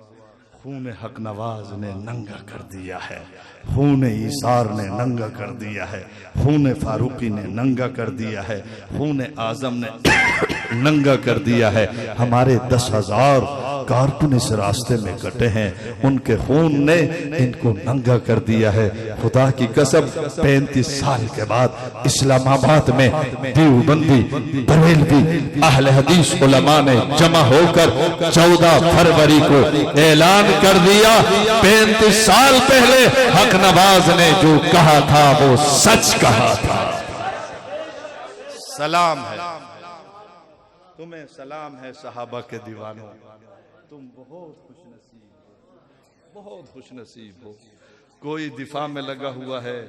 خون حق نواز نے ننگا کر دیا ہے, خون ایثار نے ننگا کر دیا ہے, خون فاروقی نے ننگا کر دیا ہے, خون اعظم نے ننگا کر دیا ہے. ہمارے 10,000 کارٹن اس راستے میں کٹے ہیں، ان کے خون نے ان کو ننگا کر دیا ہے۔ خدا کی قسم 35 سال کے بعد اسلام آباد میں دیوبندی بریلوی اہل حدیث علماء نے جمع ہو کر 14 فروری کو اعلان کر دیا، 35 سال پہلے حق نواز نے جو کہا تھا وہ سچ کہا تھا۔ سلام ہے تمہیں، سلام ہے صحابہ کے دیوانوں، تم بہت خوش نصیب ہو، بہت خوش نصیب ہو۔ کوئی دفاع میں لگا ہوا ہے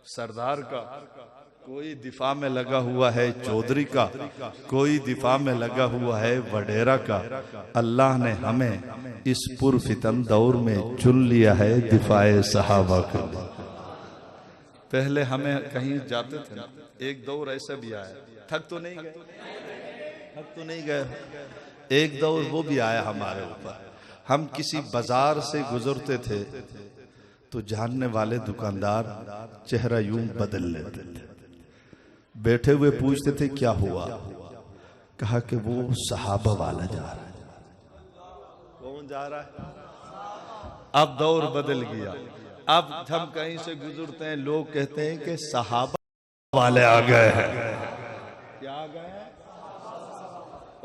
سردار کا، کوئی دفاع میں لگا ہوا ہے چودھری کا، کوئی دفاع میں لگا ہوا ہے وڈیرا کا۔ اللہ نے ہمیں اس پرفتن دور میں چن لیا ہے دفاع صحابہ کے لیے۔ پہلے ہمیں کہیں جاتے تھے نا، ایک دور ایسا بھی آیا، تھک تو نہیں گئے، تھک تو نہیں گئے، ایک دور وہ بھی آیا ہمارے اوپر، ہم کسی بازار سے گزرتے تھے تو جاننے والے دکاندار چہرہ یوں بدل لیتے تھے، بیٹھے ہوئے پوچھتے تھے کیا ہوا، کہا کہ وہ صحابہ والا جا رہا ہے۔ کون جا رہا ہے؟ اب دور بدل گیا، اب ہم کہیں سے گزرتے ہیں لوگ کہتے ہیں کہ صحابہ والے آ گئے ہیں۔ کیا آ گئے ہیں؟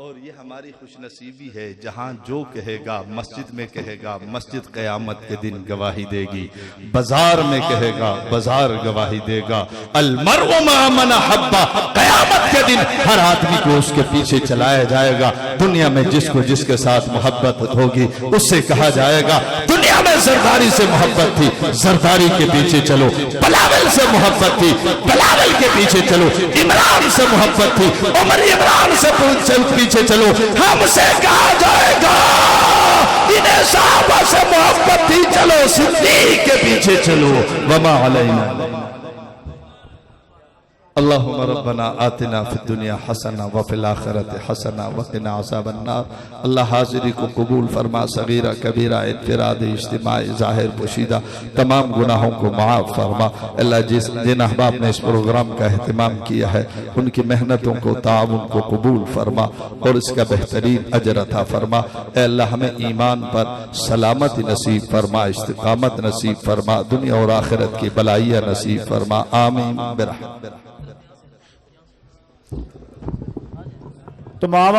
اور یہ ہماری خوش نصیبی ہے، جہاں جو کہے گا مسجد میں کہے گا، مسجد قیامت کے دن گواہی دے گی، بازار میں کہے گا، بازار گواہی دے گا۔ المرء مع من احب، قیامت کے دن ہر آدمی کو اس کے پیچھے چلایا جائے گا۔ دنیا میں جس کو جس کے ساتھ محبت ہوگی اس سے کہا جائے گا دنیا میں زرداری سے محبت تھی، زرداری کے پیچھے چلو، بلاول سے محبت تھی، بلاول کے پیچھے چلو، عمران سے محبت تھی، عمر عمران سے پیچھے چلو۔ ہم سے کہا جائے گا انہیں صحابہ سے محبت تھی، چلو صدیق کے پیچھے چلو۔ وما علینا۔ اللہم ربنا آتنا فی الدنیا حسنہ وفی الآخرت حسنہ وقنا عذاب النار۔ اللہ حاضری کو قبول فرما، صغیرہ کبیرہ انفرادی اجتماعی ظاہر پوشیدہ تمام گناہوں کو معاف فرما۔ اللہ جن احباب نے اس پروگرام کا اہتمام کیا ہے ان کی محنتوں کو تعاون کو قبول فرما اور اس کا بہترین اجر عطا فرما۔ اے اللہ ہمیں ایمان پر سلامتی نصیب فرما، استقامت نصیب فرما، دنیا اور آخرت کی بلائیاں نصیب فرما، آمین برحمتک۔ تمام